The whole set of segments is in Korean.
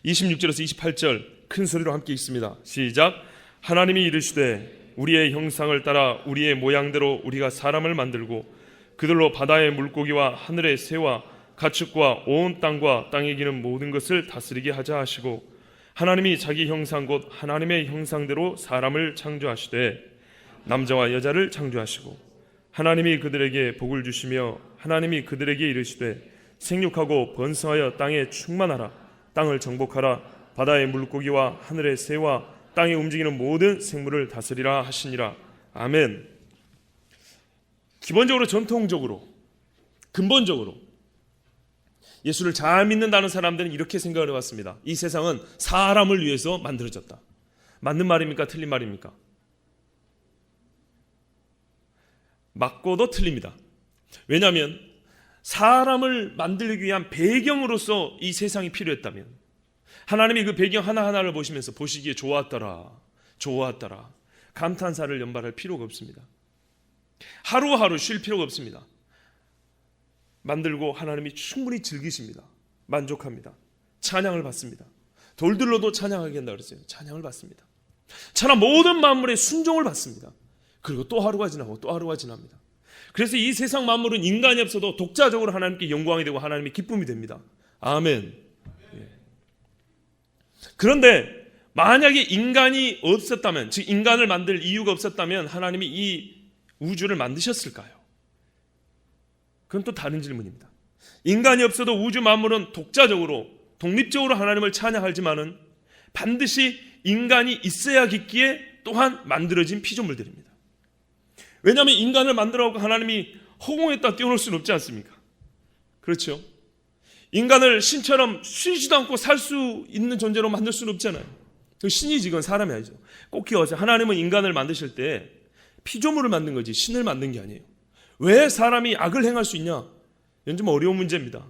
26절에서 28절 큰 소리로 함께 읽습니다. 시작. 하나님이 이르시되 우리의 형상을 따라 우리의 모양대로 우리가 사람을 만들고 그들로 바다의 물고기와 하늘의 새와 가축과 온 땅과 땅에 기는 모든 것을 다스리게 하자 하시고, 하나님이 자기 형상 곧 하나님의 형상대로 사람을 창조하시되 남자와 여자를 창조하시고, 하나님이 그들에게 복을 주시며 하나님이 그들에게 이르시되 생육하고 번성하여 땅에 충만하라. 땅을 정복하라. 바다의 물고기와 하늘의 새와 땅에 움직이는 모든 생물을 다스리라 하시니라. 아멘. 기본적으로, 전통적으로, 근본적으로 예수를 잘 믿는다는 사람들은 이렇게 생각을 해왔습니다. 이 세상은 사람을 위해서 만들어졌다. 맞는 말입니까? 틀린 말입니까? 맞고도 틀립니다. 왜냐하면 사람을 만들기 위한 배경으로서 이 세상이 필요했다면, 하나님이 그 배경 하나하나를 보시면서 보시기에 좋았더라, 좋았더라, 감탄사를 연발할 필요가 없습니다. 하루하루 쉴 필요가 없습니다. 만들고 하나님이 충분히 즐기십니다. 만족합니다. 찬양을 받습니다. 돌들로도 찬양하게 한다고 그랬어요. 찬양을 받습니다. 차나 모든 만물의 순종을 받습니다. 그리고 또 하루가 지나고 또 하루가 지납니다. 그래서 이 세상 만물은 인간이 없어도 독자적으로 하나님께 영광이 되고 하나님의 기쁨이 됩니다. 아멘. 예. 그런데 만약에 인간이 없었다면, 즉 인간을 만들 이유가 없었다면 하나님이 이 우주를 만드셨을까요? 그건 또 다른 질문입니다. 인간이 없어도 우주 만물은 독자적으로, 독립적으로 하나님을 찬양하지만은 반드시 인간이 있어야겠기에 또한 만들어진 피조물들입니다. 왜냐하면 인간을 만들어갖고 하나님이 허공에다 띄워놓을 수는 없지 않습니까? 그렇죠? 인간을 신처럼 쉬지도 않고 살 수 있는 존재로 만들 수는 없잖아요. 신이지, 그건 사람이 아니죠. 꼭 기억하세요. 하나님은 인간을 만드실 때 피조물을 만든 거지 신을 만든 게 아니에요. 왜 사람이 악을 행할 수 있냐? 이건 좀 어려운 문제입니다.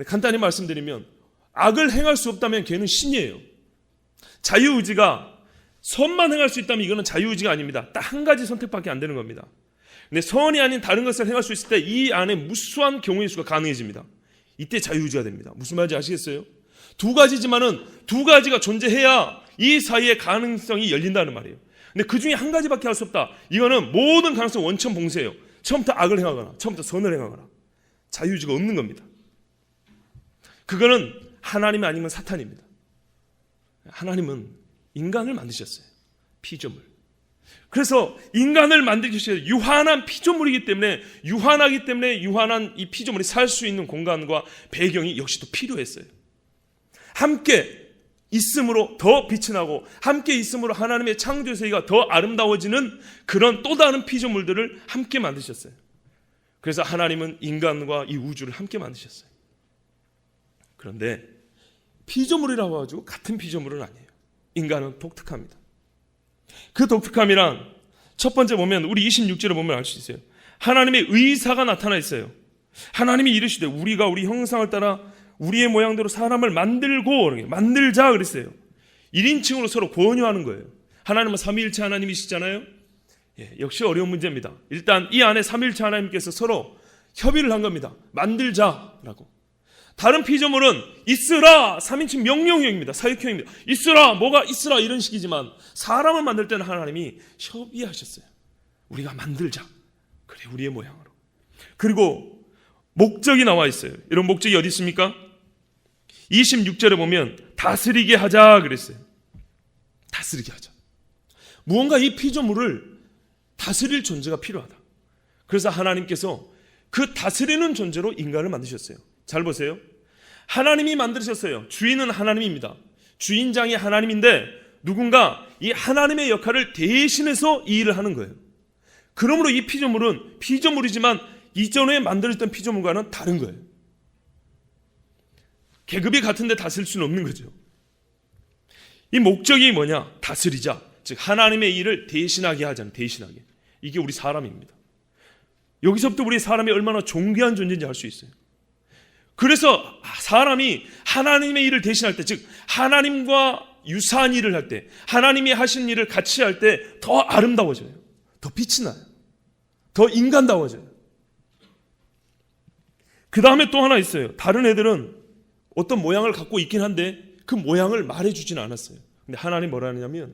간단히 말씀드리면 악을 행할 수 없다면 걔는 신이에요. 자유의지가 선만 행할 수 있다면 이거는 자유의지가 아닙니다. 딱 한 가지 선택밖에 안 되는 겁니다. 근데 선이 아닌 다른 것을 행할 수 있을 때 이 안에 무수한 경우의 수가 가능해집니다. 이때 자유의지가 됩니다. 무슨 말인지 아시겠어요? 두 가지지만은 두 가지가 존재해야 이 사이의 가능성이 열린다는 말이에요. 근데 그 중에 한 가지밖에 할 수 없다. 이거는 모든 가능성 원천 봉쇄예요. 처음부터 악을 행하거나 처음부터 선을 행하거나 자유의지가 없는 겁니다. 그거는 하나님이 아니면 사탄입니다. 하나님은 인간을 만드셨어요. 피조물. 그래서 인간을 만드셨어요. 유한한 피조물이기 때문에, 유한하기 때문에 유한한 이 피조물이 살 수 있는 공간과 배경이 역시 또 필요했어요. 함께 있음으로 더 빛이 나고 함께 있음으로 하나님의 창조 세계가 더 아름다워지는 그런 또 다른 피조물들을 함께 만드셨어요. 그래서 하나님은 인간과 이 우주를 함께 만드셨어요. 그런데 피조물이라고 하죠. 같은 피조물은 아니에요. 인간은 독특합니다. 그 독특함이란 첫 번째 보면 우리 26절을 보면 알 수 있어요. 하나님의 의사가 나타나 있어요. 하나님이 이르시되 우리가 우리 형상을 따라 우리의 모양대로 사람을 만들자 그랬어요. 1인칭으로 서로 권유하는 거예요. 하나님은 삼위일체 하나님이시잖아요. 역시 어려운 문제입니다. 일단 이 안에 삼위일체 하나님께서 서로 협의를 한 겁니다. 만들자라고. 다른 피조물은 있으라, 3인칭 명령형입니다. 사역형입니다. 있으라, 뭐가 있으라 이런 식이지만 사람을 만들 때는 하나님이 협의하셨어요. 우리가 만들자. 그래, 우리의 모양으로. 그리고 목적이 나와 있어요. 이런 목적이 어디 있습니까? 26절에 보면 다스리게 하자 그랬어요. 다스리게 하자. 무언가 이 피조물을 다스릴 존재가 필요하다. 그래서 하나님께서 그 다스리는 존재로 인간을 만드셨어요. 잘 보세요. 하나님이 만드셨어요. 주인은 하나님입니다. 주인장이 하나님인데 누군가 이 하나님의 역할을 대신해서 이 일을 하는 거예요. 그러므로 이 피조물은 피조물이지만 이전에 만들어졌던 피조물과는 다른 거예요. 계급이 같은데 다스릴 수는 없는 거죠. 이 목적이 뭐냐? 다스리자. 즉 하나님의 일을 대신하게 하자는, 대신하게. 이게 우리 사람입니다. 여기서부터 우리 사람이 얼마나 존귀한 존재인지 알 수 있어요. 그래서 사람이 하나님의 일을 대신할 때, 즉 하나님과 유사한 일을 할 때, 하나님이 하신 일을 같이 할 때 더 아름다워져요. 더 빛이 나요. 더 인간다워져요. 그 다음에 또 하나 있어요. 다른 애들은 어떤 모양을 갖고 있긴 한데 그 모양을 말해주지는 않았어요. 근데 하나님 뭐라 하냐면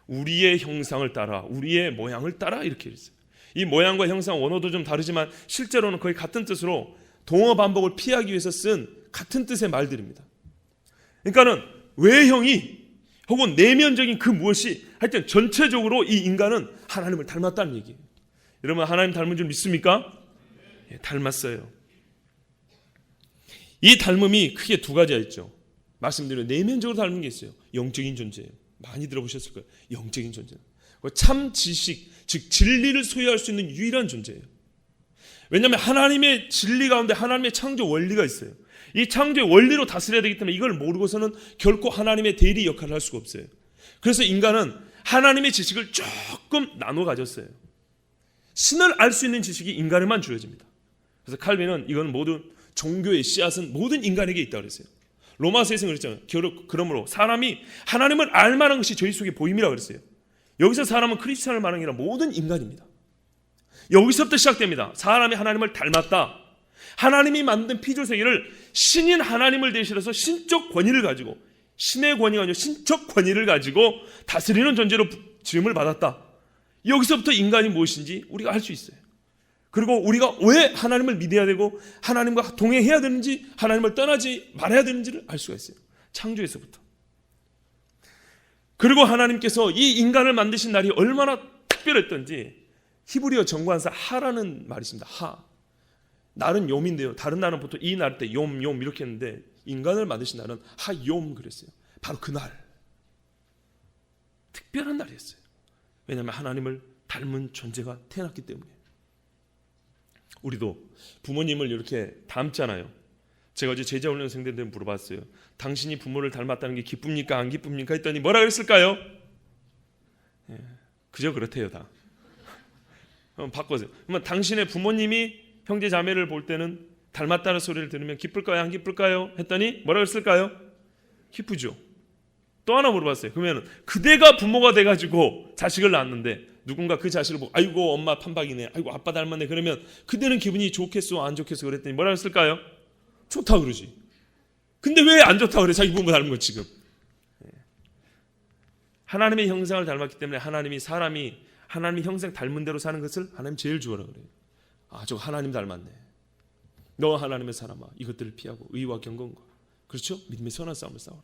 우리의 형상을 따라, 우리의 모양을 따라 이렇게 했어요. 이 모양과 형상 원어도 좀 다르지만 실제로는 거의 같은 뜻으로 동어 반복을 피하기 위해서 쓴 같은 뜻의 말들입니다. 그러니까는 외형이 혹은 내면적인 그 무엇이 하여튼 전체적으로 이 인간은 하나님을 닮았다는 얘기예요. 여러분 하나님 닮은 줄 믿습니까? 예, 닮았어요. 이 닮음이 크게 두 가지가 있죠. 말씀드린 내면적으로 닮은 게 있어요. 영적인 존재예요. 많이 들어보셨을 거예요. 영적인 존재. 참 지식, 즉 진리를 소유할 수 있는 유일한 존재예요. 왜냐하면 하나님의 진리 가운데 하나님의 창조 원리가 있어요. 이 창조의 원리로 다스려야 되기 때문에 이걸 모르고서는 결코 하나님의 대리 역할을 할 수가 없어요. 그래서 인간은 하나님의 지식을 조금 나눠 가졌어요. 신을 알 수 있는 지식이 인간에만 주어집니다. 그래서 칼빈은 이건 모든 종교의 씨앗은 모든 인간에게 있다고 그랬어요. 로마서에서 그랬잖아요. 그러므로 사람이 하나님을 알 만한 것이 저희 속에 보임이라고 그랬어요. 여기서 사람은 크리스찬을 말하는 게 아니라 모든 인간입니다. 여기서부터 시작됩니다. 사람이 하나님을 닮았다. 하나님이 만든 피조세계를 신인 하나님을 대신해서 신적 권위를 가지고, 신의 권위가 아니라 신적 권위를 가지고 다스리는 존재로 지음을 받았다. 여기서부터 인간이 무엇인지 우리가 알 수 있어요. 그리고 우리가 왜 하나님을 믿어야 되고 하나님과 동행해야 되는지, 하나님을 떠나지 말아야 되는지를 알 수가 있어요. 창조에서부터. 그리고 하나님께서 이 인간을 만드신 날이 얼마나 특별했던지 히브리어 정관사 하라는 말이 있습니다. 하. 날은 욤인데요. 다른 날은 보통 이 날 때 욤 이렇게 했는데 인간을 만드신 날은 하욤 그랬어요. 바로 그 날. 특별한 날이었어요. 왜냐하면 하나님을 닮은 존재가 태어났기 때문에. 우리도 부모님을 이렇게 닮잖아요. 제가 어제 제자훈련생들한테 물어봤어요. 당신이 부모를 닮았다는 게 기쁩니까? 안 기쁩니까? 했더니 뭐라 그랬을까요? 예, 그저 그렇대요 다. 바꿔서. 그러면 당신의 부모님이 형제 자매를 볼 때는 닮았다는 소리를 들으면 기쁠까요? 안 기쁠까요? 했더니 뭐라 그랬을까요? 기쁘죠. 또 하나 물어봤어요. 그러면 그대가 부모가 돼가지고 자식을 낳았는데 누군가 그 자식을 보고 아이고 엄마 판박이네, 아이고 아빠 닮았네, 그러면 그대는 기분이 좋겠어 안 좋겠어? 그랬더니 뭐라 했을까요? 좋다 그러지. 근데 왜 안 좋다 그래? 자기 부모 닮은 거 지금. 하나님의 형상을 닮았기 때문에 하나님이 사람이 하나님의 형상 닮은 대로 사는 것을 하나님 제일 좋아라 그래요. 아, 저거 하나님 닮았네. 너 하나님의 사람아, 이것들을 피하고 의와 경건과, 그렇죠? 믿음의 선한 싸움을 싸워라.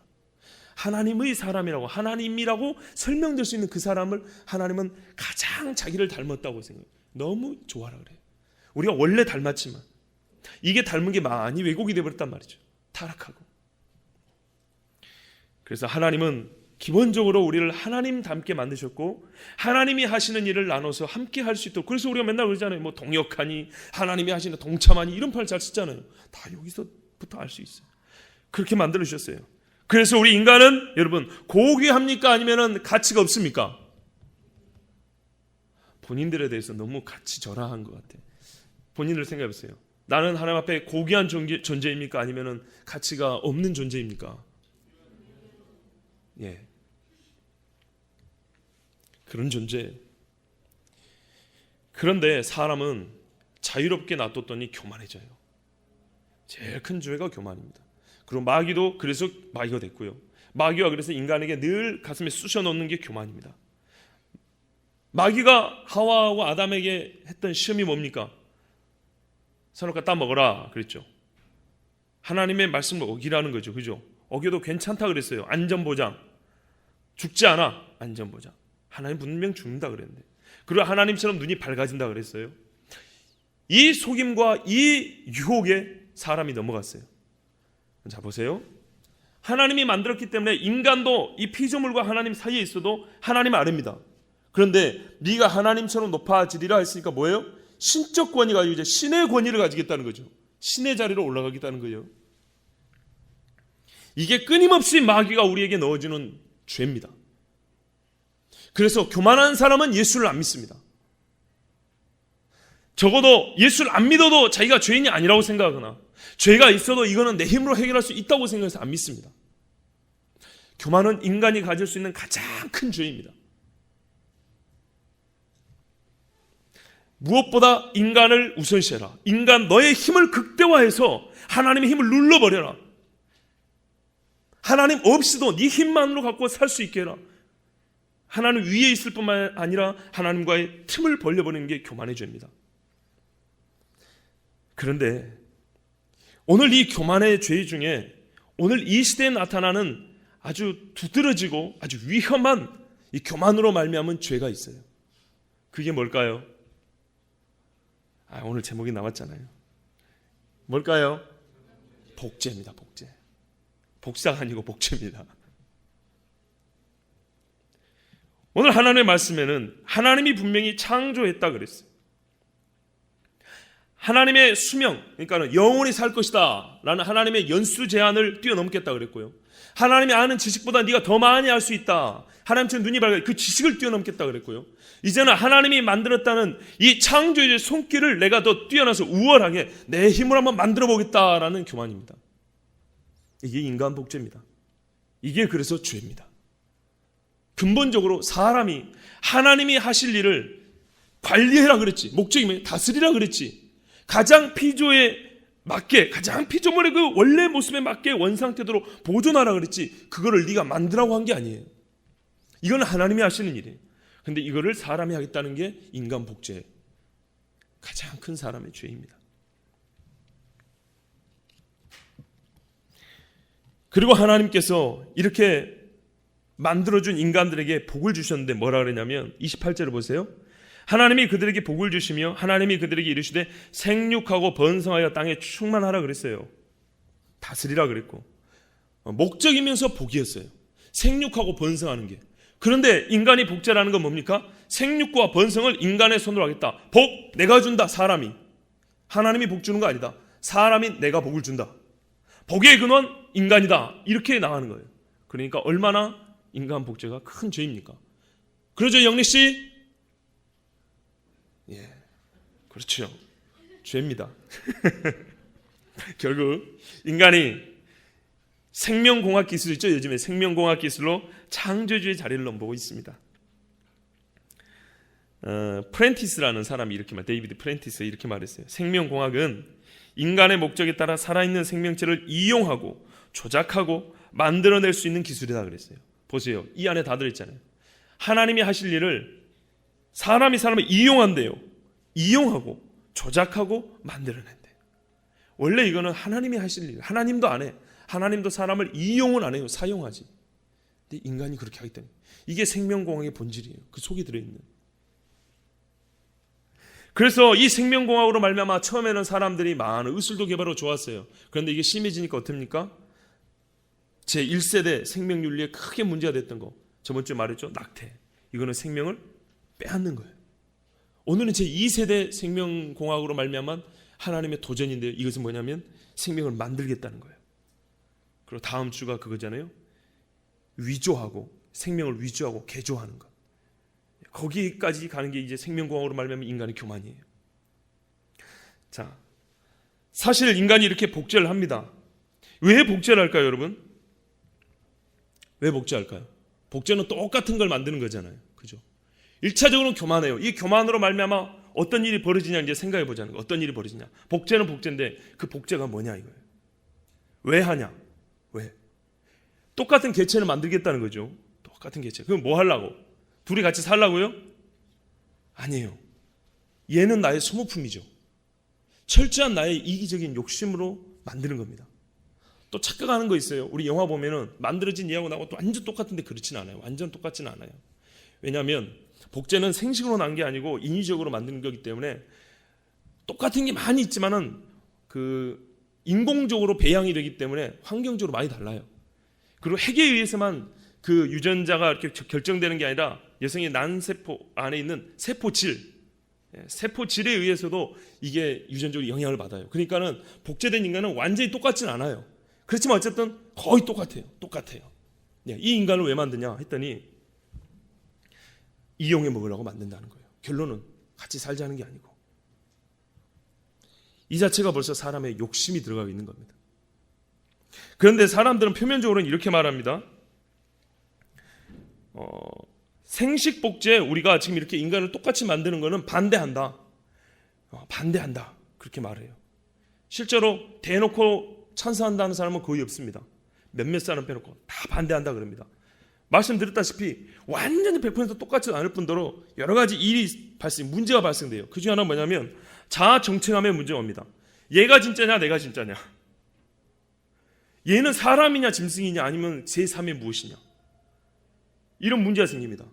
하나님의 사람이라고, 하나님이라고 설명될 수 있는 그 사람을 하나님은 가장 자기를 닮았다고 생각해요. 너무 좋아라 그래요. 우리가 원래 닮았지만 이게 닮은 게 많이 왜곡이 되어버렸단 말이죠. 타락하고. 그래서 하나님은 기본적으로 우리를 하나님 닮게 만드셨고 하나님이 하시는 일을 나눠서 함께 할 수 있도록. 그래서 우리가 맨날 그러잖아요. 뭐 동역하니, 하나님이 하시는 동참하니, 이런 표현 잘 쓰잖아요. 다 여기서부터 알 수 있어요. 그렇게 만들어 주셨어요. 그래서 우리 인간은 여러분 고귀합니까? 아니면 가치가 없습니까? 본인들에 대해서 너무 가치절하한 것 같아요. 본인들 생각해 보세요. 나는 하나님 앞에 고귀한 존재입니까? 아니면 가치가 없는 존재입니까? 예, 그런 존재예요. 그런데 사람은 자유롭게 놔뒀더니 교만해져요. 제일 큰 죄가 교만입니다. 그리고 마귀도 그래서 마귀가 됐고요. 마귀가 그래서 인간에게 늘 가슴에 쑤셔 넣는 게 교만입니다. 마귀가 하와하고 아담에게 했던 시험이 뭡니까? 선악과 따 먹어라 그랬죠. 하나님의 말씀을 어기라는 거죠. 그죠? 어겨도 괜찮다 그랬어요. 안전보장. 죽지 않아. 안전보장. 하나님 분명 죽는다 그랬는데. 그리고 하나님처럼 눈이 밝아진다 그랬어요. 이 속임과 이 유혹에 사람이 넘어갔어요. 자 보세요. 하나님이 만들었기 때문에 인간도 이 피조물과 하나님 사이에 있어도 하나님 아래입니다. 그런데 네가 하나님처럼 높아지리라 했으니까 뭐예요? 신적 권위가 아니고 이제 신의 권위를 가지겠다는 거죠. 신의 자리로 올라가겠다는 거예요. 이게 끊임없이 마귀가 우리에게 넣어주는 죄입니다. 그래서 교만한 사람은 예수를 안 믿습니다. 적어도 예수를 안 믿어도 자기가 죄인이 아니라고 생각하거나 죄가 있어도 이거는 내 힘으로 해결할 수 있다고 생각해서 안 믿습니다. 교만은 인간이 가질 수 있는 가장 큰 죄입니다. 무엇보다 인간을 우선시해라. 인간 너의 힘을 극대화해서 하나님의 힘을 눌러버려라. 하나님 없이도 네 힘만으로 갖고 살 수 있게 해라. 하나님 위에 있을 뿐만 아니라 하나님과의 틈을 벌려버리는 게 교만의 죄입니다. 그런데 오늘 이 교만의 죄 중에 오늘 이 시대에 나타나는 아주 두드러지고 아주 위험한 이 교만으로 말미암은 죄가 있어요. 그게 뭘까요? 오늘 제목이 나왔잖아요. 뭘까요? 복제입니다. 복제. 복사가 아니고 복제입니다. 오늘 하나님의 말씀에는 하나님이 분명히 창조했다 그랬어요. 하나님의 수명, 그러니까 영원히 살 것이다 라는 하나님의 연수 제한을 뛰어넘겠다 그랬고요. 하나님이 아는 지식보다 네가 더 많이 알 수 있다. 하나님처럼 눈이 밝아 그 지식을 뛰어넘겠다 그랬고요. 이제는 하나님이 만들었다는 이 창조의 손길을 내가 더 뛰어나서 우월하게 내 힘으로 한번 만들어 보겠다라는 교만입니다. 이게 인간 복제입니다. 이게 그래서 죄입니다. 근본적으로 사람이 하나님이 하실 일을 관리해라 그랬지. 목적이면 다스리라 그랬지. 가장 피조에 맞게, 가장 피조물의 그 원래 모습에 맞게 원상태도로 보존하라 그랬지. 그거를 네가 만들라고 한 게 아니에요. 이건 하나님이 하시는 일이에요. 근데 이거를 사람이 하겠다는 게 인간 복제, 가장 큰 사람의 죄입니다. 그리고 하나님께서 이렇게 만들어준 인간들에게 복을 주셨는데 뭐라 그러냐면 28절을 보세요. 하나님이 그들에게 복을 주시며 하나님이 그들에게 이르시되 생육하고 번성하여 땅에 충만하라 그랬어요. 다스리라 그랬고 목적이면서 복이었어요. 생육하고 번성하는 게. 그런데 인간이 복제라는 건 뭡니까? 생육과 번성을 인간의 손으로 하겠다. 복 내가 준다. 사람이. 하나님이 복 주는 거 아니다. 사람이 내가 복을 준다. 복의 근원 인간이다. 이렇게 나가는 거예요. 그러니까 얼마나 인간 복제가 큰 죄입니까? 그러죠, 영리 씨? 예, 그렇죠. 죄입니다. 결국 인간이 생명공학 기술 있죠? 요즘에 생명공학 기술로 창조주의 자리를 넘보고 있습니다. 프렌티스라는 사람이 이렇게 데이비드 프렌티스 이렇게 말했어요. 생명공학은 인간의 목적에 따라 살아있는 생명체를 이용하고 조작하고 만들어낼 수 있는 기술이다 그랬어요. 보세요. 이 안에 다 들어있잖아요. 하나님이 하실 일을 사람이 사람을 이용한대요. 이용하고 조작하고 만들어낸대요. 원래 이거는 하나님이 하실 일. 하나님도 안 해. 하나님도 사람을 이용은 안 해요. 사용하지. 근데 인간이 그렇게 하기 때문에 이게 생명공학의 본질이에요. 그 속에 들어있는. 그래서 이 생명공학으로 말미암아 처음에는 사람들이 많은 의술도 개발하고 좋았어요. 그런데 이게 심해지니까 어떻습니까? 제1세대 생명윤리에 크게 문제가 됐던 거 저번 주에 말했죠. 낙태. 이거는 생명을 빼앗는 거예요. 오늘은 제2세대 생명공학으로 말미암아 하나님의 도전인데요. 이것은 뭐냐면 생명을 만들겠다는 거예요. 그리고 다음 주가 그거잖아요. 위조하고 생명을 위조하고 개조하는 것. 거기까지 가는 게 이제 생명공학으로 말미암아 인간의 교만이에요. 자, 사실 인간이 이렇게 복제를 합니다. 왜 복제를 할까요, 여러분? 왜 복제할까요? 복제는 똑같은 걸 만드는 거잖아요. 그죠? 1차적으로는 교만해요. 이 교만으로 말미암아 어떤 일이 벌어지냐 이제 생각해 보자는 거예요. 어떤 일이 벌어지냐. 복제는 복제인데 그 복제가 뭐냐 이거예요. 왜 하냐? 왜? 똑같은 개체를 만들겠다는 거죠. 똑같은 개체. 그럼 뭐 하려고? 둘이 같이 살라고요? 아니에요. 얘는 나의 소모품이죠. 철저한 나의 이기적인 욕심으로 만드는 겁니다. 또 착각하는 거 있어요. 우리 영화 보면은 만들어진 얘하고 나하고 또 완전 똑같은데 그렇진 않아요. 완전 똑같지는 않아요. 왜냐하면 복제는 생식으로 난 게 아니고 인위적으로 만드는 거기 때문에 똑같은 게 많이 있지만은 그 인공적으로 배양이 되기 때문에 환경적으로 많이 달라요. 그리고 핵에 의해서만 그 유전자가 이렇게 결정되는 게 아니라 여성의 난세포 안에 있는 세포질, 세포질에 의해서도 이게 유전적으로 영향을 받아요. 그러니까는 복제된 인간은 완전히 똑같진 않아요. 그렇지만 어쨌든 거의 똑같아요. 똑같아요. 이 인간을 왜 만드냐 했더니 이용해 먹으려고 만든다는 거예요. 결론은 같이 살자는 게 아니고 이 자체가 벌써 사람의 욕심이 들어가고 있는 겁니다. 그런데 사람들은 표면적으로는 이렇게 말합니다. 생식 복제 우리가 지금 이렇게 인간을 똑같이 만드는 것은 반대한다. 그렇게 말해요. 실제로 대놓고 찬성한다는 사람은 거의 없습니다. 몇몇 사람 빼놓고 다 반대한다 그럽니다. 말씀드렸다시피 완전히 100% 똑같지 않을 뿐더러 여러 가지 문제가 발생돼요. 그 중에 하나는 뭐냐면 자아 정체감의 문제가 옵니다. 얘가 진짜냐 내가 진짜냐, 얘는 사람이냐 짐승이냐 아니면 제3의 무엇이냐, 이런 문제가 생깁니다.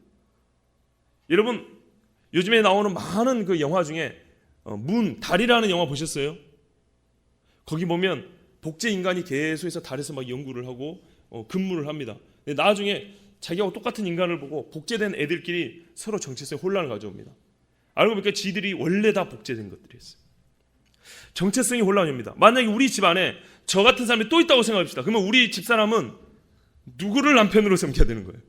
여러분 요즘에 나오는 많은 그 영화 중에 달이라는 영화 보셨어요? 거기 보면 복제 인간이 계속해서 달에서 막 연구를 하고 근무를 합니다. 근데 나중에 자기하고 똑같은 인간을 보고 복제된 애들끼리 서로 정체성에 혼란을 가져옵니다. 알고 보니까 지들이 원래 다 복제된 것들이었어요. 정체성이 혼란이 옵니다. 만약에 우리 집안에 저 같은 사람이 또 있다고 생각합시다. 그러면 우리 집사람은 누구를 남편으로 삼겨야 되는 거예요?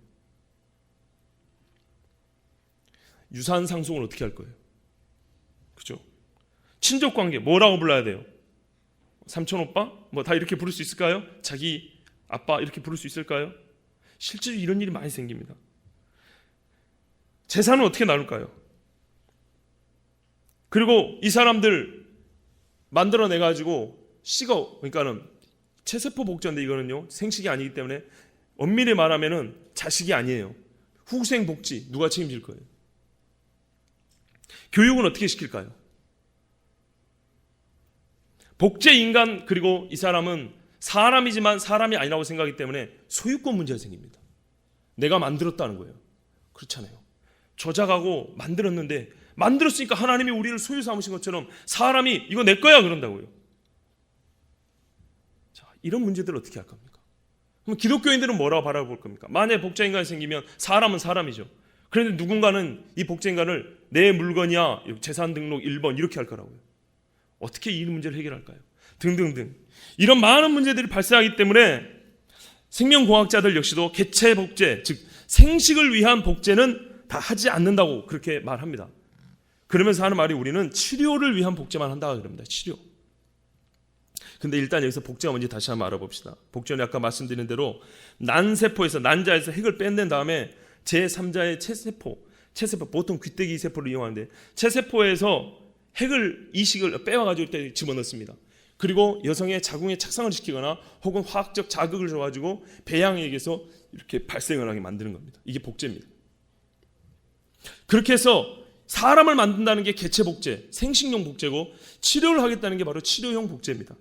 유산 상속을 어떻게 할 거예요? 그죠? 친족 관계 뭐라고 불러야 돼요? 삼촌 오빠? 뭐 다 이렇게 부를 수 있을까요? 자기 아빠 이렇게 부를 수 있을까요? 실제로 이런 일이 많이 생깁니다. 재산은 어떻게 나눌까요? 그리고 이 사람들 만들어내가지고 그러니까는 체세포 복제인데 이거는요 생식이 아니기 때문에 엄밀히 말하면은 자식이 아니에요. 후생 복지 누가 책임질 거예요? 교육은 어떻게 시킬까요? 복제 인간, 그리고 이 사람은 사람이지만 사람이 아니라고 생각하기 때문에 소유권 문제가 생깁니다. 내가 만들었다는 거예요. 그렇잖아요. 조작하고 만들었는데 만들었으니까 하나님이 우리를 소유 삼으신 것처럼 사람이 이거 내 거야 그런다고요. 자, 이런 문제들을 어떻게 할 겁니까? 그럼 기독교인들은 뭐라고 바라볼 겁니까? 만약에 복제 인간이 생기면 사람은 사람이죠. 그런데 누군가는 이 복제 인간을 내 물건이야, 재산 등록 1번 이렇게 할 거라고요. 어떻게 이 문제를 해결할까요? 등등등. 이런 많은 문제들이 발생하기 때문에 생명공학자들 역시도 개체 복제, 즉 생식을 위한 복제는 다 하지 않는다고 그렇게 말합니다. 그러면서 하는 말이 우리는 치료를 위한 복제만 한다 그럽니다. 치료. 근데 일단 여기서 복제가 뭔지 다시 한번 알아봅시다. 복제는 아까 말씀드린 대로 난세포에서 난자에서 핵을 뺀낸 다음에 제3자의 체세포 보통 귀때기 세포를 이용하는데 체세포에서 이식을 빼와가지고 이때 집어넣습니다. 그리고 여성의 자궁에 착상을 시키거나 혹은 화학적 자극을 줘가지고 배양에 의해서 이렇게 발생을 하게 만드는 겁니다. 이게 복제입니다. 그렇게 해서 사람을 만든다는 게 개체 복제, 생식용 복제고 치료를 하겠다는 게 바로 치료용 복제입니다.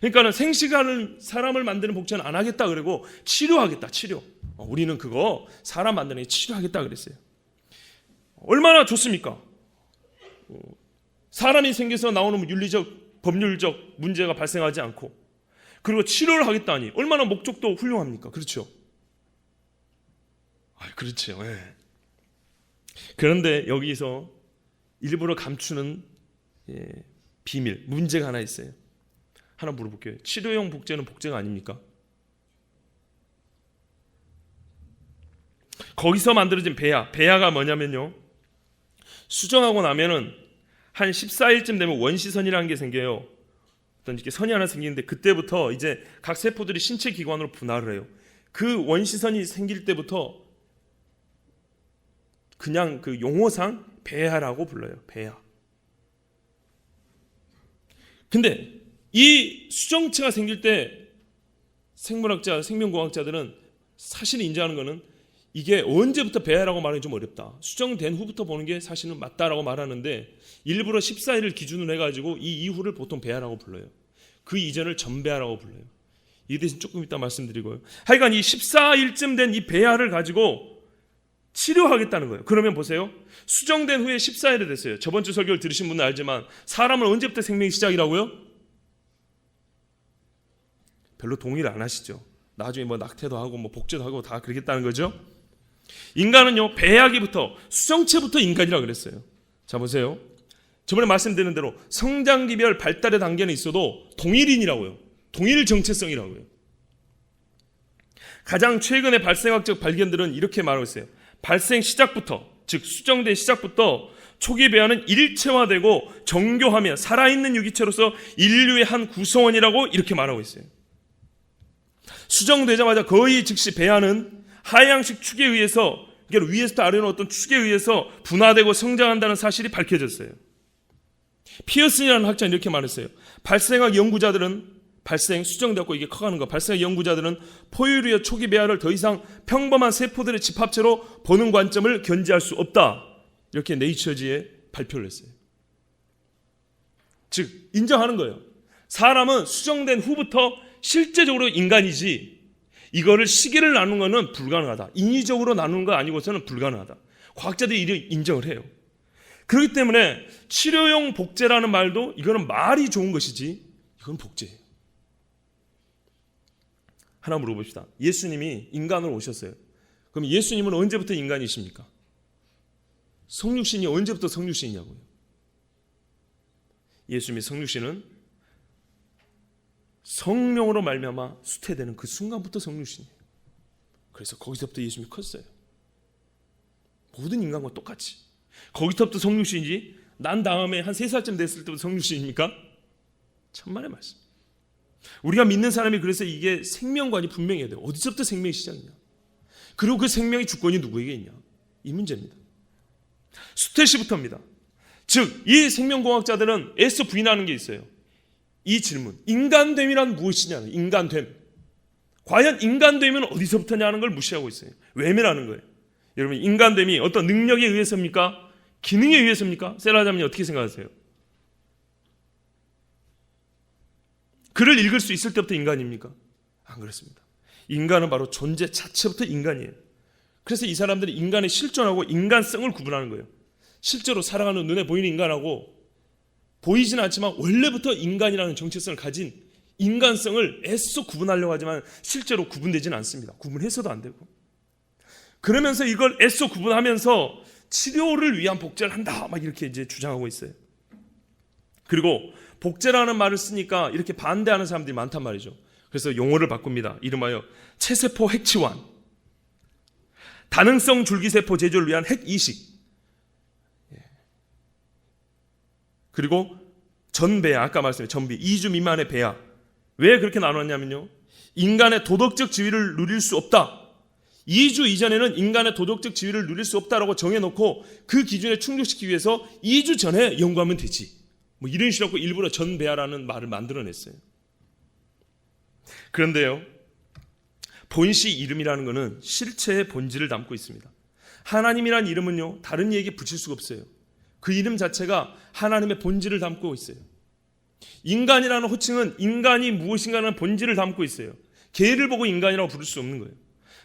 그러니까 생식하는 사람을 만드는 복제는 안 하겠다 그러고 치료하겠다, 치료. 우리는 그거 사람 만드는 게 치료하겠다 그랬어요. 얼마나 좋습니까? 사람이 생겨서 나오는 윤리적, 법률적 문제가 발생하지 않고 그리고 치료를 하겠다니 얼마나 목적도 훌륭합니까? 그렇죠? 그렇죠. 네. 그런데 여기서 일부러 감추는 비밀, 문제가 하나 있어요. 하나 물어볼게요. 치료용 복제는 복제가 아닙니까? 거기서 만들어진 배아가 뭐냐면요, 수정하고 나면은 한 14일쯤 되면 원시선이라는 게 생겨요. 어떤 이렇게 선이 하나 생기는데 그때부터 이제 각 세포들이 신체 기관으로 분할을 해요. 그 원시선이 생길 때부터 그냥 그 용어상 배아라고 불러요. 배아. 근데 이 수정체가 생길 때 생물학자, 생명공학자들은 사실 인정하는 거는 이게 언제부터 배아라고 말하기 좀 어렵다. 수정된 후부터 보는 게 사실은 맞다라고 말하는데 일부러 14일을 기준으로 해가지고 이 이후를 보통 배아라고 불러요. 그 이전을 전배아라고 불러요. 이 대신 조금 이따 말씀드리고요. 하여간 이 14일쯤 된 이 배아를 가지고 치료하겠다는 거예요. 그러면 보세요. 수정된 후에 14일이 됐어요. 저번 주 설교를 들으신 분은 알지만 사람은 언제부터 생명이 시작이라고요? 별로 동의를 안 하시죠. 나중에 뭐 낙태도 하고 뭐 복제도 하고 다 그러겠다는 거죠. 인간은요, 배아기부터 수정체부터 인간이라고 그랬어요. 자 보세요. 저번에 말씀드린 대로 성장기별 발달의 단계는 있어도 동일인이라고요. 동일 정체성이라고요. 가장 최근의 발생학적 발견들은 이렇게 말하고 있어요. 발생 시작부터, 즉 수정된 시작부터 초기 배아는 일체화되고 정교하며 살아있는 유기체로서 인류의 한 구성원이라고 이렇게 말하고 있어요. 수정되자마자 거의 즉시 배아는 하향식 축에 의해서, 그러니까 위에서부터 아래로 어떤 축에 의해서 분화되고 성장한다는 사실이 밝혀졌어요. 피어슨이라는 학자는 이렇게 말했어요. 발생학 연구자들은 수정되었고 이게 커가는 거. 발생 연구자들은 포유류의 초기 배아를 더 이상 평범한 세포들의 집합체로 보는 관점을 견지할 수 없다. 이렇게 네이처지에 발표를 했어요. 즉 인정하는 거예요. 사람은 수정된 후부터 실제적으로 인간이지 이거를 시기를 나누는 것은 불가능하다. 인위적으로 나누는 거 아니고서는 불가능하다. 과학자들이 이를 인정을 해요. 그렇기 때문에 치료용 복제라는 말도 이거는 말이 좋은 것이지 이건 복제예요. 하나 물어봅시다. 예수님이 인간으로 오셨어요. 그럼 예수님은 언제부터 인간이십니까? 성육신이 언제부터 성육신이냐고요. 예수님의 성육신은 성령으로 말미암아 수태되는 그 순간부터 성육신이에요. 그래서 거기서부터 예수님이 컸어요. 모든 인간과 똑같이. 거기서부터 성육신이지 난 다음에 한 3살쯤 됐을 때부터 성육신입니까? 천만의 말씀. 우리가 믿는 사람이 그래서 이게 생명관이 분명해야 돼요. 어디서부터 생명이 시작이냐. 그리고 그 생명의 주권이 누구에게 있냐. 이 문제입니다. 수태시부터입니다. 즉 이 생명공학자들은 애써 부인하는 게 있어요. 이 질문, 인간됨이란 무엇이냐. 인간됨. 과연 인간됨은 어디서부터냐 하는 걸 무시하고 있어요. 외면하는 거예요. 여러분 인간됨이 어떤 능력에 의해서입니까? 기능에 의해서입니까? 셀라자님이 어떻게 생각하세요? 글을 읽을 수 있을 때부터 인간입니까? 안 그렇습니다. 인간은 바로 존재 자체부터 인간이에요. 그래서 이 사람들이 인간의 실존하고 인간성을 구분하는 거예요. 실제로 살아가는 눈에 보이는 인간하고 보이진 않지만 원래부터 인간이라는 정체성을 가진 인간성을 애써 구분하려고 하지만 실제로 구분되지는 않습니다. 구분해서도 안 되고. 그러면서 이걸 애써 구분하면서 치료를 위한 복제를 한다 막 이렇게 이제 주장하고 있어요. 그리고 복제라는 말을 쓰니까 이렇게 반대하는 사람들이 많단 말이죠. 그래서 용어를 바꿉니다. 이름하여 체세포 핵치환, 다능성 줄기세포 제조를 위한 핵이식, 그리고 전배아, 아까 말씀드린 전비, 2주 미만의 배아. 왜 그렇게 나눴냐면요, 인간의 도덕적 지위를 누릴 수 없다. 2주 이전에는 인간의 도덕적 지위를 누릴 수 없다라고 정해놓고 그 기준에 충족시키기 위해서 2주 전에 연구하면 되지. 뭐 이런 식으로 일부러 전배아라는 말을 만들어냈어요. 그런데요, 본시 이름이라는 것은 실체의 본질을 담고 있습니다. 하나님이란 이름은요, 다른 얘기 붙일 수가 없어요. 그 이름 자체가 하나님의 본질을 담고 있어요. 인간이라는 호칭은 인간이 무엇인가라는 본질을 담고 있어요. 개를 보고 인간이라고 부를 수 없는 거예요.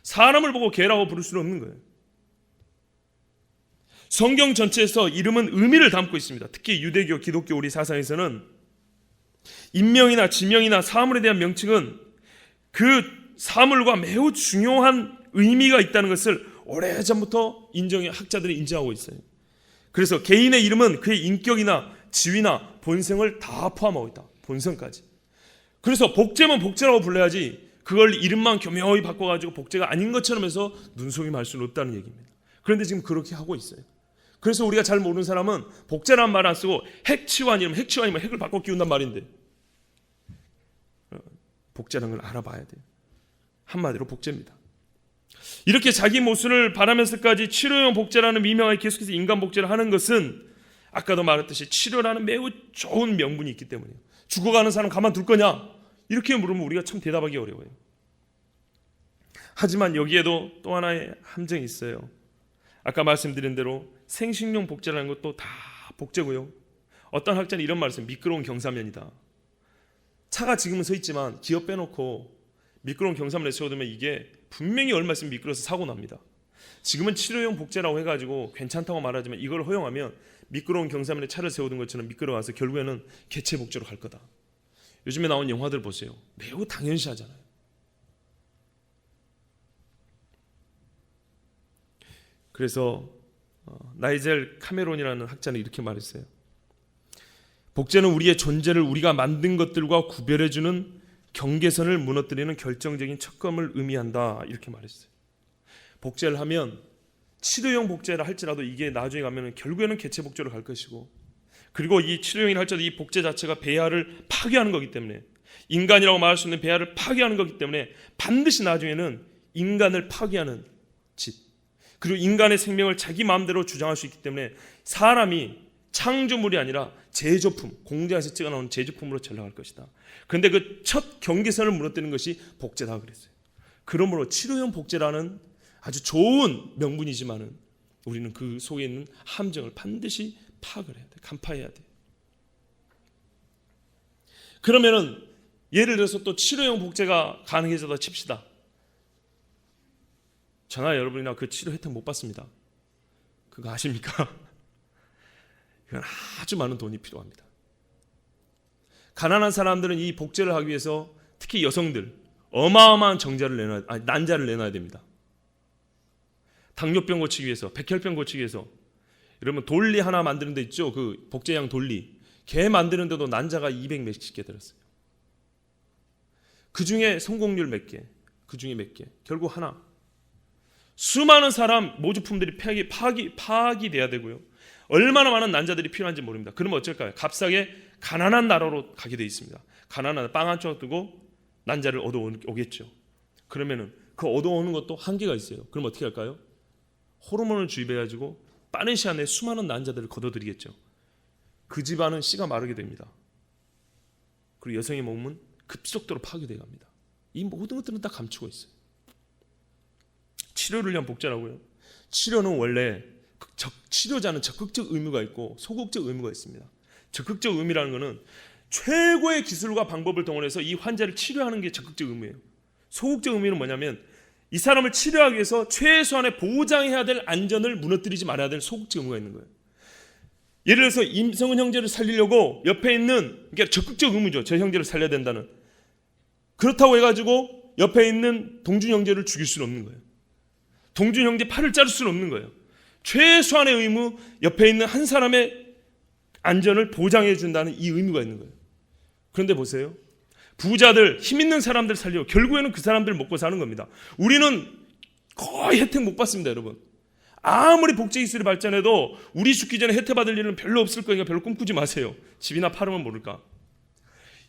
사람을 보고 개라고 부를 수는 없는 거예요. 성경 전체에서 이름은 의미를 담고 있습니다. 특히 유대교, 기독교 우리 사상에서는 인명이나 지명이나 사물에 대한 명칭은 그 사물과 매우 중요한 의미가 있다는 것을 오래전부터 학자들이 인정하고 있어요. 그래서 개인의 이름은 그의 인격이나 지위나 본성을 다 포함하고 있다. 본성까지. 그래서 복제면 복제라고 불러야지 그걸 이름만 교묘히 바꿔가지고 복제가 아닌 것처럼 해서 눈속임 할 수는 없다는 얘기입니다. 그런데 지금 그렇게 하고 있어요. 그래서 우리가 잘 모르는 사람은 복제라는 말 안 쓰고 핵치환이면 핵치환이면 핵을 바꿔 끼운단 말인데, 복제라는 걸 알아봐야 돼요. 한마디로 복제입니다. 이렇게 자기 모습을 바라면서까지 치료용 복제라는 미명하에 계속해서 인간 복제를 하는 것은 아까도 말했듯이 치료라는 매우 좋은 명분이 있기 때문이에요. 죽어가는 사람 가만둘 거냐? 이렇게 물으면 우리가 참 대답하기 어려워요. 하지만 여기에도 또 하나의 함정이 있어요. 아까 말씀드린 대로 생식용 복제라는 것도 다 복제고요. 어떤 학자는 이런 말을 했어요. 미끄러운 경사면이다. 차가 지금은 서 있지만 기어 빼놓고 미끄러운 경사면에 세워두면 이게 분명히 얼마 있으면 미끄러워서 사고 납니다. 지금은 치료용 복제라고 해가지고 괜찮다고 말하지만 이걸 허용하면 미끄러운 경사면에 차를 세워둔 것처럼 미끄러워서 결국에는 개체 복제로 갈 거다. 요즘에 나온 영화들 보세요. 매우 당연시하잖아요. 그래서 나이젤 카메론이라는 학자는 이렇게 말했어요. 복제는 우리의 존재를 우리가 만든 것들과 구별해주는 경계선을 무너뜨리는 결정적인 척검을 의미한다. 이렇게 말했어요. 복제를 하면 치료용 복제를 할지라도 이게 나중에 가면 결국에는 개체 복제로 갈 것이고, 그리고 이 치료용이라 할지라도 이 복제 자체가 배아를 파괴하는 거기 때문에, 인간이라고 말할 수 있는 배아를 파괴하는 거기 때문에 반드시 나중에는 인간을 파괴하는 짓, 그리고 인간의 생명을 자기 마음대로 주장할 수 있기 때문에 사람이 창조물이 아니라 제조품, 공장에서 찍어나온 제조품으로 전락할 것이다. 그런데 그 첫 경계선을 무너뜨리는 것이 복제다 그랬어요. 그러므로 치료형 복제라는 아주 좋은 명분이지만은 우리는 그 속에 있는 함정을 반드시 파악을 해야 돼, 간파해야 돼. 그러면은 예를 들어서 또 치료형 복제가 가능해져다 칩시다. 저나 여러분이나 그 치료 혜택 못 받습니다. 그거 아십니까? 이건 아주 많은 돈이 필요합니다. 가난한 사람들은 이 복제를 하기 위해서 특히 여성들 어마어마한 난자를 내놔야 됩니다. 당뇨병 고치기 위해서, 백혈병 고치기 위해서. 여러분 돌리 하나 만드는 데 있죠? 그 복제양 돌리. 걔 만드는 데도 난자가 200몇십 개 들었어요. 그 중에 성공률 몇 개, 그 중에 몇 개, 결국 하나. 수많은 사람 모조품들이 파악이 돼야 되고요. 얼마나 많은 난자들이 필요한지 모릅니다. 그러면 어쩔까요? 값싸게 가난한 나라로 가게 돼 있습니다. 가난한 빵 한 조각 두고 난자를 얻어오겠죠. 그러면은 그 얻어오는 것도 한계가 있어요. 그럼 어떻게 할까요? 호르몬을 주입해가지고 빠른 시간 내에 수많은 난자들을 거둬들이겠죠. 그 집안은 씨가 마르게 됩니다. 그리고 여성의 몸은 급속도로 파괴되어 갑니다. 이 모든 것들은 다 감추고 있어요. 치료를 위한 복제라고요. 치료는 원래 치료자는 적극적 의무가 있고 소극적 의무가 있습니다. 적극적 의무라는 것은 최고의 기술과 방법을 동원해서 이 환자를 치료하는 게 적극적 의무예요. 소극적 의무는 뭐냐면 이 사람을 치료하기 위해서 최소한의 보장해야 될 안전을 무너뜨리지 말아야 될 소극적 의무가 있는 거예요. 예를 들어서 임성은 형제를 살리려고 옆에 있는, 그러니까 적극적 의무죠. 저 형제를 살려야 된다는. 그렇다고 해가지고 옆에 있는 동준 형제를 죽일 수는 없는 거예요. 동준 형제 팔을 자를 수는 없는 거예요. 최소한의 의무, 옆에 있는 한 사람의 안전을 보장해 준다는 이 의무가 있는 거예요. 그런데 보세요. 부자들, 힘 있는 사람들 살려 결국에는 그 사람들 먹고 사는 겁니다. 우리는 거의 혜택 못 받습니다, 여러분. 아무리 복제 기술이 발전해도 우리 죽기 전에 혜택 받을 일은 별로 없을 거니까 별로 꿈꾸지 마세요. 집이나 팔으면 모를까.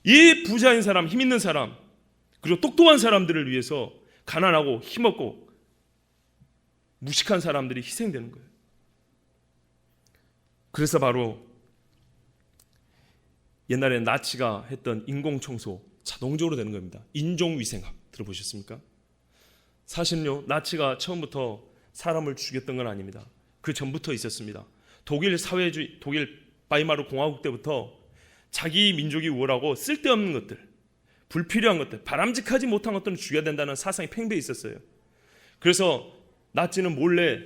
이 부자인 사람, 힘 있는 사람, 그리고 똑똑한 사람들을 위해서 가난하고 힘없고 무식한 사람들이 희생되는 거예요. 그래서 바로 옛날에 나치가 했던 인공청소 자동적으로 되는 겁니다. 인종위생학 들어보셨습니까? 사실은요, 나치가 처음부터 사람을 죽였던 건 아닙니다. 그 전부터 있었습니다. 독일 사회주의, 독일 바이마르 공화국 때부터 자기 민족이 우월하고 쓸데없는 것들, 불필요한 것들, 바람직하지 못한 것들은 죽여야 된다는 사상이 팽배해 있었어요. 그래서 나치는 몰래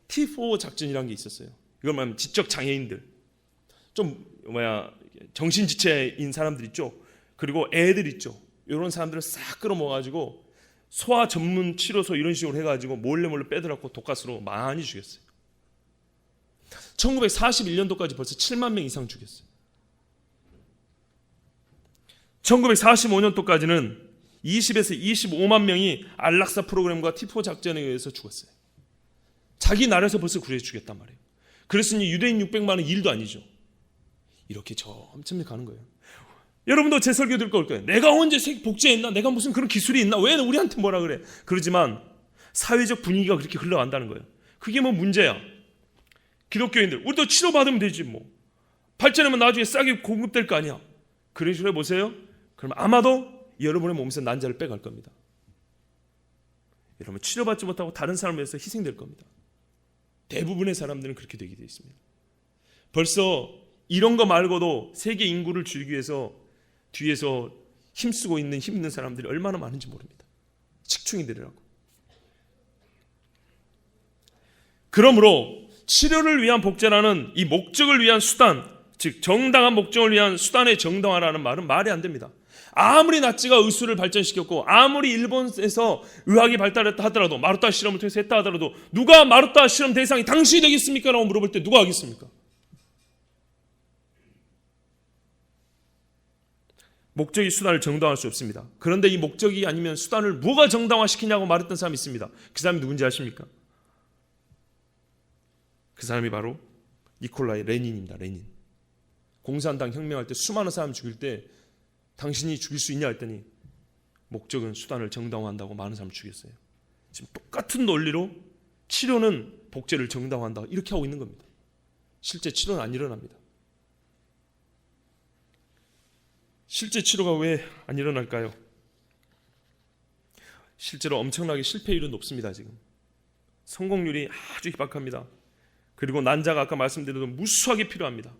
T4 작전이라는 게 있었어요. 이걸 말하면 지적 장애인들, 정신지체인 사람들 있죠. 그리고 애들 있죠. 이런 사람들을 싹 끌어모아가지고 소아 전문 치료소 이런 식으로 해가지고 몰래 빼들었고 독가스로 많이 죽였어요. 1941년도까지 벌써 7만 명 이상 죽였어요. 1945년도까지는 20에서 25만 명이 안락사 프로그램과 T4 작전에 의해서 죽었어요. 자기 나라에서 벌써 그래 죽였단 말이에요. 그랬으니 유대인 600만은 일도 아니죠. 이렇게 점점 가는 거예요. 여러분도 제 설교 들을 걸 거예요. 내가 언제 복제했나? 내가 무슨 그런 기술이 있나? 왜 우리한테 뭐라 그래? 그러지만 사회적 분위기가 그렇게 흘러간다는 거예요. 그게 뭐 문제야? 기독교인들, 우리도 치료받으면 되지 뭐. 발전하면 나중에 싸게 공급될 거 아니야. 그런 식으로 해보세요. 그럼 아마도 여러분의 몸에서 난자를 빼갈 겁니다. 여러분 치료받지 못하고 다른 사람을 위해서 희생될 겁니다. 대부분의 사람들은 그렇게 되게 되어 있습니다. 벌써 이런 거 말고도 세계 인구를 줄이기 위해서 뒤에서 힘쓰고 있는 힘 있는 사람들이 얼마나 많은지 모릅니다. 식충이들이라고. 그러므로 치료를 위한 복제라는 이 목적을 위한 수단, 즉 정당한 목적을 위한 수단의 정당화라는 말은 말이 안 됩니다. 아무리 나치가 의술을 발전시켰고 아무리 일본에서 의학이 발달했다 하더라도 마루타 실험을 통해서 했다 하더라도 누가 마루타 실험 대상이 당신이 되겠습니까? 라고 물어볼 때 누가 하겠습니까? 목적이 수단을 정당화할 수 없습니다. 그런데 이 목적이 아니면 수단을 뭐가 정당화시키냐고 말했던 사람이 있습니다. 그 사람이 누군지 아십니까? 그 사람이 바로 니콜라이 레닌입니다. 레닌. 공산당 혁명할 때 수많은 사람 죽일 때 당신이 죽일 수 있냐 했더니 목적은 수단을 정당화한다고 많은 사람을 죽였어요. 지금 똑같은 논리로 치료는 복제를 정당화한다 이렇게 하고 있는 겁니다. 실제 치료는 안 일어납니다. 실제 치료가 왜 안 일어날까요? 실제로 엄청나게 실패율은 높습니다. 지금 성공률이 아주 희박합니다. 그리고 난자가 아까 말씀드린 대로 무수하게 필요합니다.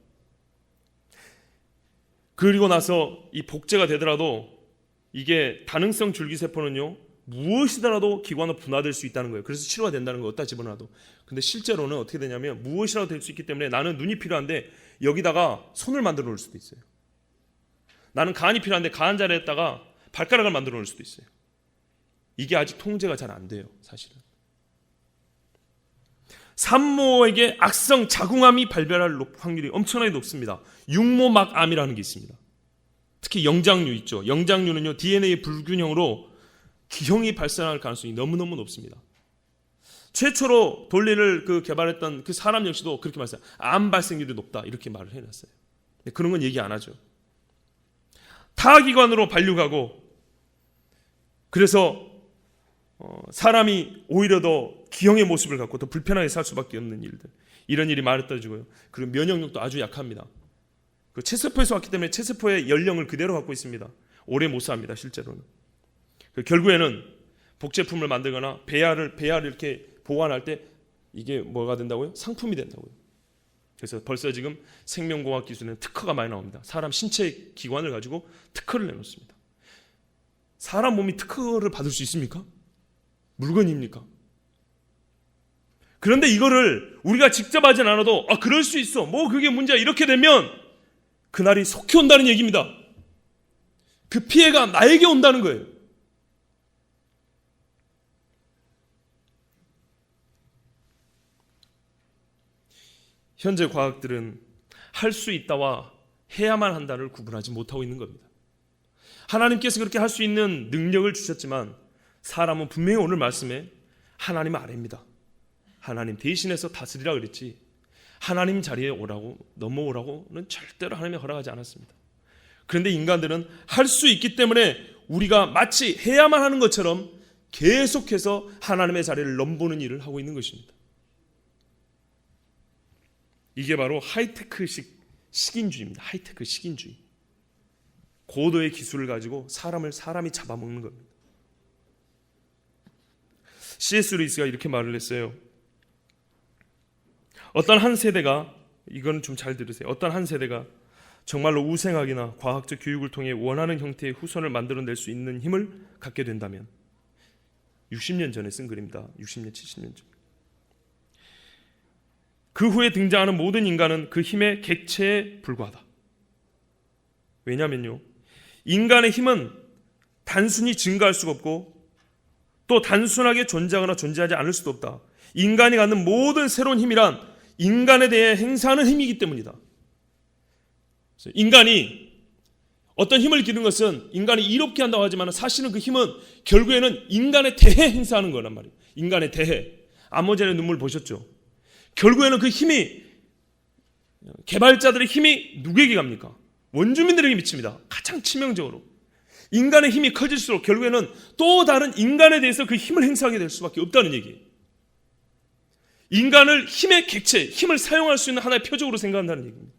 그리고 나서 이 복제가 되더라도 이게 다능성 줄기세포는요, 무엇이더라도 기관으로 분화될 수 있다는 거예요. 그래서 치료가 된다는 거 어디다 집어넣어도. 근데 실제로는 어떻게 되냐면 무엇이라도 될 수 있기 때문에 나는 눈이 필요한데 여기다가 손을 만들어 놓을 수도 있어요. 나는 간이 필요한데 간 자리에다가 발가락을 만들어 놓을 수도 있어요. 이게 아직 통제가 잘 안 돼요, 사실은. 산모에게 악성 자궁암이 발병할 확률이 엄청나게 높습니다. 육모막암이라는 게 있습니다. 특히 영장류 있죠. 영장류는요, DNA 불균형으로 기형이 발생할 가능성이 너무너무 높습니다. 최초로 돌리를 개발했던 그 사람 역시도 그렇게 말했어요. 암 발생률이 높다, 이렇게 말을 해놨어요. 그런 건 얘기 안 하죠. 타기관으로 발육하고, 그래서 사람이 오히려 더 기형의 모습을 갖고 더 불편하게 살 수밖에 없는 일들, 이런 일이 많아져지고요. 그리고 면역력도 아주 약합니다. 그 체세포에서 왔기 때문에 체세포의 연령을 그대로 갖고 있습니다. 오래 못 삽니다, 실제로는. 결국에는 복제품을 만들거나 배아를 이렇게 보관할 때 이게 뭐가 된다고요? 상품이 된다고요. 그래서 벌써 지금 생명공학 기술에는 특허가 많이 나옵니다. 사람 신체 기관을 가지고 특허를 내놓습니다. 사람 몸이 특허를 받을 수 있습니까? 물건입니까? 그런데 이거를 우리가 직접 하진 않아도 그럴 수 있어, 뭐 그게 문제야, 이렇게 되면 그날이 속히 온다는 얘기입니다. 그 피해가 나에게 온다는 거예요. 현재 과학들은 할 수 있다와 해야만 한다를 구분하지 못하고 있는 겁니다. 하나님께서 그렇게 할 수 있는 능력을 주셨지만 사람은 분명히 오늘 말씀에 하나님 아래입니다. 하나님 대신해서 다스리라 그랬지 하나님 자리에 오라고, 넘어오라고는 절대로 하나님이 허락하지 않았습니다. 그런데 인간들은 할 수 있기 때문에 우리가 마치 해야만 하는 것처럼 계속해서 하나님의 자리를 넘보는 일을 하고 있는 것입니다. 이게 바로 하이테크식 식인주의입니다. 하이테크 식인주의. 고도의 기술을 가지고 사람이 잡아먹는 겁니다. C.S. 루이스가 이렇게 말을 했어요. 어떤 한 세대가, 이건 좀 잘 들으세요. 어떤 한 세대가 정말로 우생학이나 과학적 교육을 통해 원하는 형태의 후손을 만들어낼 수 있는 힘을 갖게 된다면, 60년 전에 쓴 글입니다. 60년, 70년 전. 그 후에 등장하는 모든 인간은 그 힘의 객체에 불과하다. 왜냐면요, 인간의 힘은 단순히 증가할 수가 없고 또 단순하게 존재하거나 존재하지 않을 수도 없다. 인간이 갖는 모든 새로운 힘이란 인간에 대해 행사하는 힘이기 때문이다. 인간이 어떤 힘을 기르는 것은 인간이 이롭게 한다고 하지만 사실은 그 힘은 결국에는 인간에 대해 행사하는 거란 말이에요. 인간에 대해. 아모젤의 눈물 보셨죠? 결국에는 그 힘이, 개발자들의 힘이 누구에게 갑니까? 원주민들에게 미칩니다. 가장 치명적으로. 인간의 힘이 커질수록 결국에는 또 다른 인간에 대해서 그 힘을 행사하게 될 수밖에 없다는 얘기예요. 인간을 힘의 객체, 힘을 사용할 수 있는 하나의 표적으로 생각한다는 얘기입니다.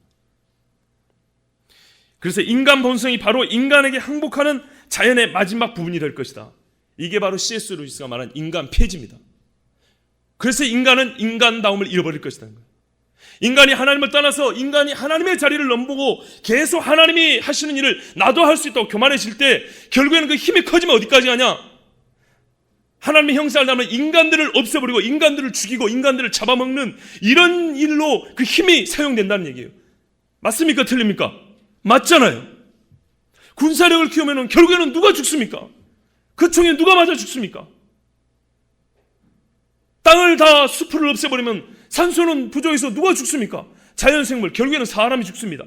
그래서 인간 본성이 바로 인간에게 항복하는 자연의 마지막 부분이 될 것이다. 이게 바로 C.S. 루이스가 말한 인간 폐지입니다. 그래서 인간은 인간다움을 잃어버릴 것이다. 인간이 하나님을 떠나서 인간이 하나님의 자리를 넘보고 계속 하나님이 하시는 일을 나도 할 수 있다고 교만해질 때 결국에는 그 힘이 커지면 어디까지 가냐? 하나님의 형상을 담는 인간들을 없애버리고 인간들을 죽이고 인간들을 잡아먹는 이런 일로 그 힘이 사용된다는 얘기예요. 맞습니까? 틀립니까? 맞잖아요. 군사력을 키우면 결국에는 누가 죽습니까? 그 총에 누가 맞아 죽습니까? 땅을 다 숲을 없애버리면 산소는 부족해서 누가 죽습니까? 자연생물, 결국에는 사람이 죽습니다.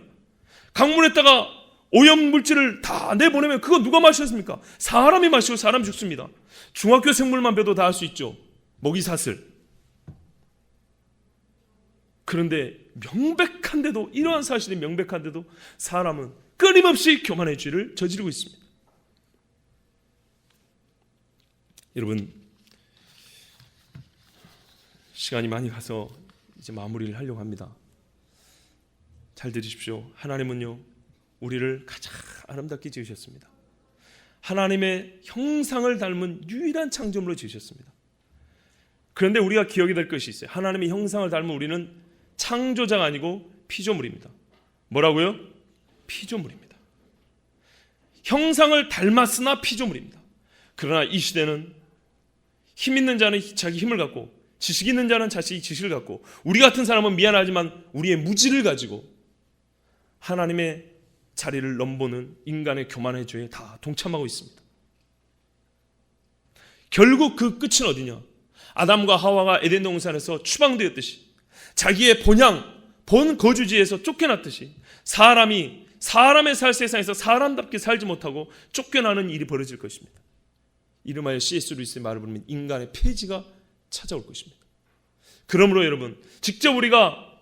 강물에다가 오염물질을 다 내보내면 그거 누가 마셨습니까? 사람이 마시고 사람이 죽습니다. 중학교 생물만 배도 다 할 수 있죠. 먹이사슬. 그런데 명백한데도, 이러한 사실이 명백한데도 사람은 끊임없이 교만의 죄를 저지르고 있습니다. 여러분, 시간이 많이 가서 이제 마무리를 하려고 합니다. 잘 들으십시오. 하나님은요, 우리를 가장 아름답게 지으셨습니다. 하나님의 형상을 닮은 유일한 창조물로 지으셨습니다. 그런데 우리가 기억이 될 것이 있어요. 하나님의 형상을 닮은 우리는 창조자가 아니고 피조물입니다. 뭐라고요? 피조물입니다. 형상을 닮았으나 피조물입니다. 그러나 이 시대는 힘 있는 자는 자기 힘을 갖고 지식 있는 자는 자기 지식을 갖고 우리 같은 사람은 미안하지만 우리의 무지를 가지고 하나님의 자리를 넘보는 인간의 교만의 죄에 다 동참하고 있습니다. 결국 그 끝은 어디냐? 아담과 하와가 에덴 동산에서 추방되었듯이 자기의 본 거주지에서 쫓겨났듯이 사람의 살 세상에서 사람답게 살지 못하고 쫓겨나는 일이 벌어질 것입니다. 이름하여 C.S. 루이스의 말을 부르면 인간의 폐지가 찾아올 것입니다. 그러므로 여러분, 직접 우리가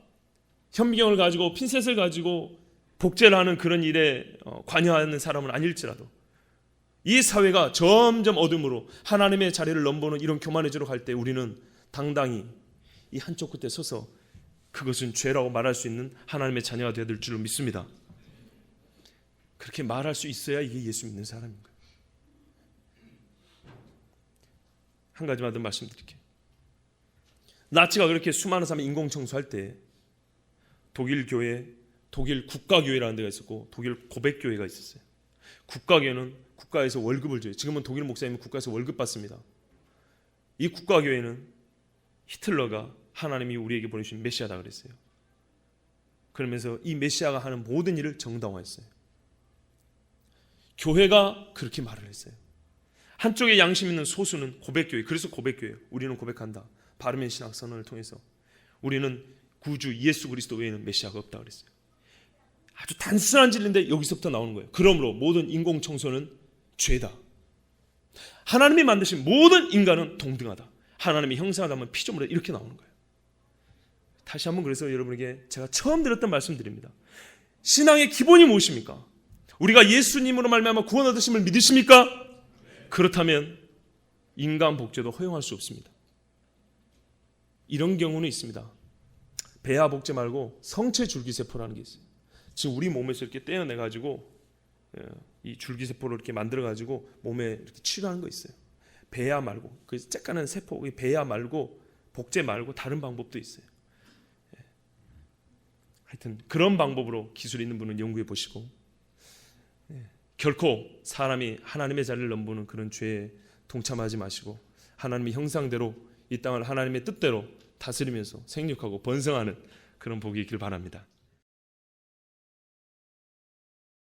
현미경을 가지고 핀셋을 가지고 복제를 하는 그런 일에 관여하는 사람은 아닐지라도 이 사회가 점점 어둠으로 하나님의 자리를 넘보는 이런 교만의 죄로 갈 때 우리는 당당히 이 한쪽 끝에 서서 그것은 죄라고 말할 수 있는 하나님의 자녀가 되어야 될 줄로 믿습니다. 그렇게 말할 수 있어야 이게 예수 믿는 사람인 거예요. 한 가지만 더 말씀드릴게요. 나치가 그렇게 수많은 사람이 인공청소할 때 독일 국가교회라는 데가 있었고 독일 고백교회가 있었어요. 국가교회는 국가에서 월급을 줘요. 지금은 독일 목사님은 국가에서 월급 받습니다. 이 국가교회는 히틀러가 하나님이 우리에게 보내주신 메시아다 그랬어요. 그러면서 이 메시아가 하는 모든 일을 정당화했어요. 교회가 그렇게 말을 했어요. 한쪽에 양심 있는 소수는 고백교회, 그래서 고백교회예요. 우리는 고백한다. 바르면 신학 선언을 통해서 우리는 구주 예수 그리스도 외에는 메시아가 없다 그랬어요. 아주 단순한 진리인데 여기서부터 나오는 거예요. 그러므로 모든 인공청소는 죄다. 하나님이 만드신 모든 인간은 동등하다. 하나님의 형상을 담은 피조물에 이렇게 나오는 거예요. 다시 한번 그래서 여러분에게 제가 처음 드렸던 말씀드립니다. 신앙의 기본이 무엇입니까? 우리가 예수님으로 말미암아 구원 얻으심을 믿으십니까? 그렇다면 인간 복제도 허용할 수 없습니다. 이런 경우는 있습니다. 배아 복제 말고 성체 줄기세포라는 게 있어요. 지금 우리 몸에서 이렇게 떼어내가지고 이 줄기세포를 이렇게 만들어가지고 몸에 이렇게 치료하는 거 있어요. 배아 말고 그 쬐까는 세포, 배아 말고 복제 말고 다른 방법도 있어요. 하여튼 그런 방법으로 기술 있는 분은 연구해 보시고 결코 사람이 하나님의 자리를 넘보는 그런 죄에 동참하지 마시고 하나님의 형상대로 이 땅을 하나님의 뜻대로 다스리면서 생육하고 번성하는 그런 복이 있길 바랍니다.